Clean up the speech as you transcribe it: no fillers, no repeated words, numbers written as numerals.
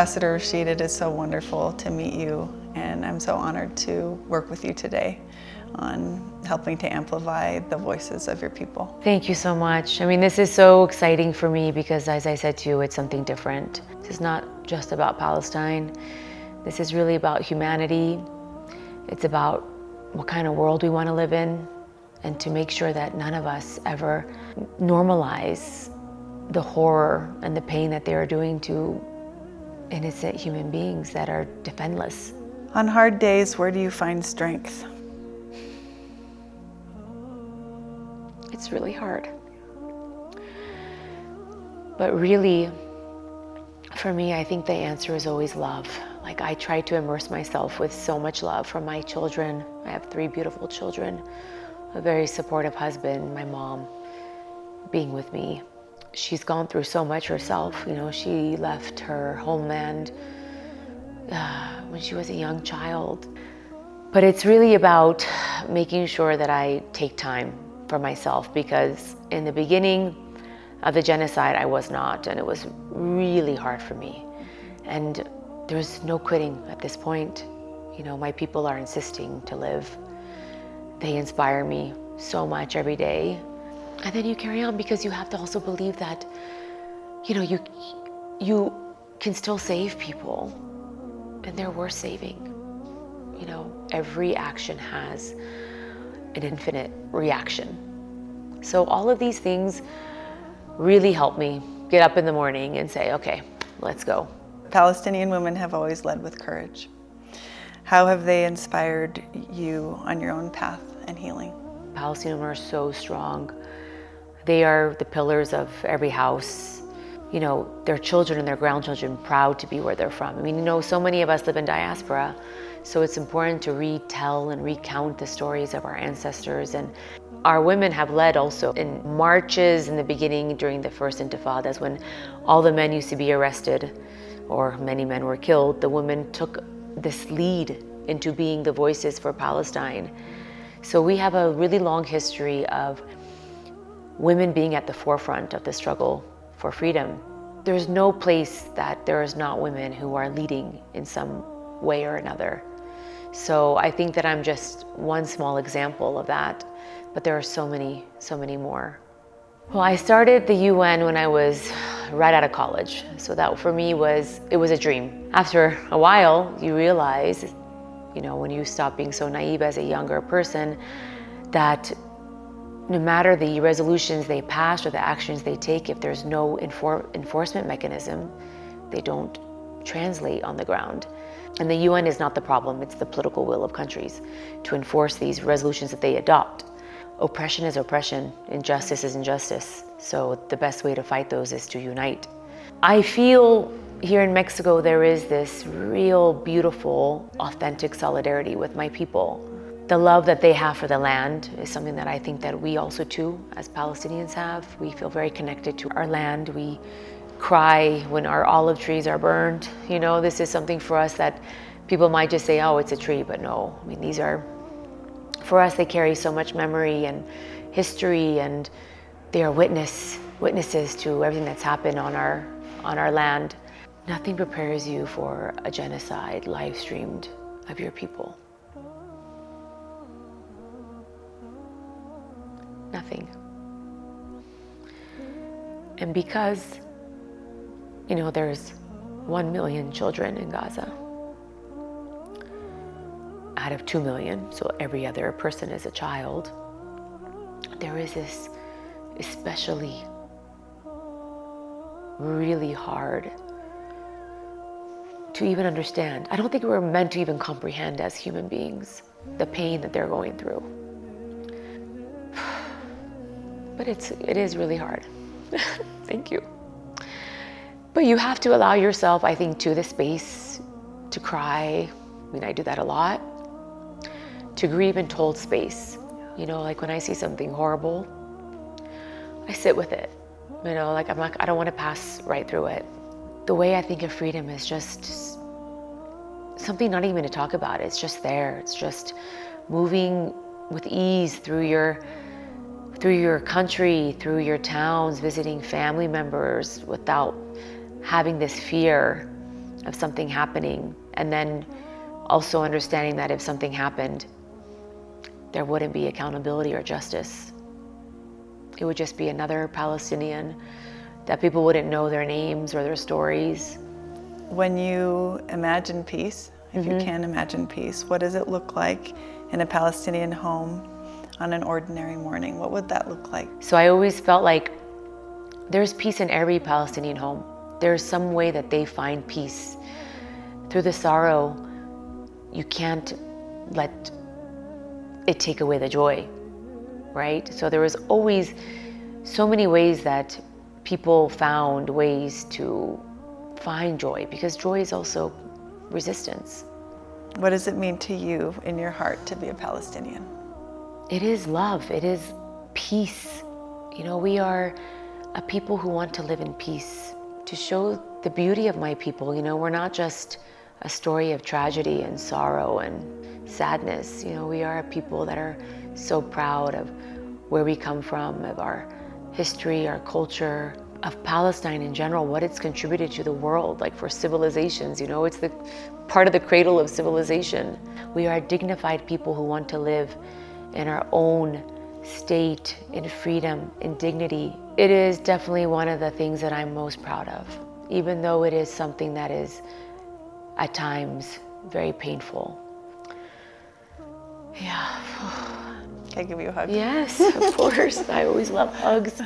Ambassador Rasheed, it is so wonderful to meet you, and I'm so honored to work with you today on helping to amplify the voices of your people. Thank you so much. I mean, this is so exciting for me because, as I said to you, it's something different. This is not just about Palestine. This is really about humanity. It's about what kind of world we want to live in, and to make sure that none of us ever normalize the horror and the pain that they are doing to innocent human beings that are defenseless. On hard days, where do you find strength? It's really hard. But really, for me, I think the answer is always love. Like, I try to immerse myself with so much love from my children. I have 3 beautiful children, a very supportive husband, my mom being with me. She's gone through so much herself. You know, she left her homeland when she was a young child. But it's really about making sure that I take time for myself, because in the beginning of the genocide, I was not, and it was really hard for me. And there's no quitting at this point. You know, my people are insisting to live. They inspire me so much every day. And then you carry on, because you have to also believe that, you know, you can still save people, and they're worth saving. You know, every action has an infinite reaction. So all of these things really help me get up in the morning and say, okay, let's go. Palestinian women have always led with courage. How have they inspired you on your own path and healing? Palestinian women are so strong. They are the pillars of every house. You know, their children and their grandchildren proud to be where they're from. I mean, you know, so many of us live in diaspora, so it's important to retell and recount the stories of our ancestors. And our women have led also in marches in the beginning during the first intifadas, when all the men used to be arrested or many men were killed. The women took this lead into being the voices for Palestine. So we have a really long history of women being at the forefront of the struggle for freedom. There's no place that there is not women who are leading in some way or another. So I think that I'm just one small example of that, but there are so many more. Well, I started the UN when I was right out of college. So that for me it was a dream. After a while, you realize, you know, when you stop being so naive as a younger person, that no matter the resolutions they pass or the actions they take, if there's no enforcement mechanism, they don't translate on the ground. And the UN is not the problem, it's the political will of countries to enforce these resolutions that they adopt. Oppression is oppression, injustice is injustice. So the best way to fight those is to unite. I feel here in Mexico there is this real beautiful, authentic solidarity with my people. The love that they have for the land is something that I think that we also too, as Palestinians, have. We feel very connected to our land. We cry when our olive trees are burned. You know, this is something for us that people might just say, oh, it's a tree, but no. I mean, these are, for us, they carry so much memory and history, and they are witnesses to everything that's happened on our land. Nothing prepares you for a genocide live streamed of your people. Nothing. And because, you know, there's 1 million children in Gaza out of 2 million, so every other person is a child, there is this especially really hard to even understand. I don't think we're meant to even comprehend as human beings the pain that they're going through. But it is really hard. Thank you. But you have to allow yourself, I think, to the space to cry. I mean, I do that a lot. To grieve and hold space. You know, like when I see something horrible, I sit with it. You know, like I don't want to pass right through it. The way I think of freedom is just something not even to talk about. It's just there. It's just moving with ease through your country, through your towns, visiting family members without having this fear of something happening, and then also understanding that if something happened, there wouldn't be accountability or justice. It would just be another Palestinian that people wouldn't know their names or their stories. When you imagine peace, if you can imagine peace, what does it look like in a Palestinian home on an ordinary morning? What would that look like? So I always felt like there's peace in every Palestinian home. There's some way that they find peace. Through the sorrow, you can't let it take away the joy, right? So there was always so many ways that people found ways to find joy, because joy is also resistance. What does it mean to you in your heart to be a Palestinian? It is love, it is peace. You know, we are a people who want to live in peace, to show the beauty of my people. You know, we're not just a story of tragedy and sorrow and sadness. You know, we are a people that are so proud of where we come from, of our history, our culture, of Palestine in general, what it's contributed to the world, like for civilizations. You know, it's the part of the cradle of civilization. We are dignified people who want to live in our own state, in freedom, in dignity. It is definitely one of the things that I'm most proud of, even though it is something that is at times very painful. Yeah. Can I give you a hug? Yes, of course. I always love hugs.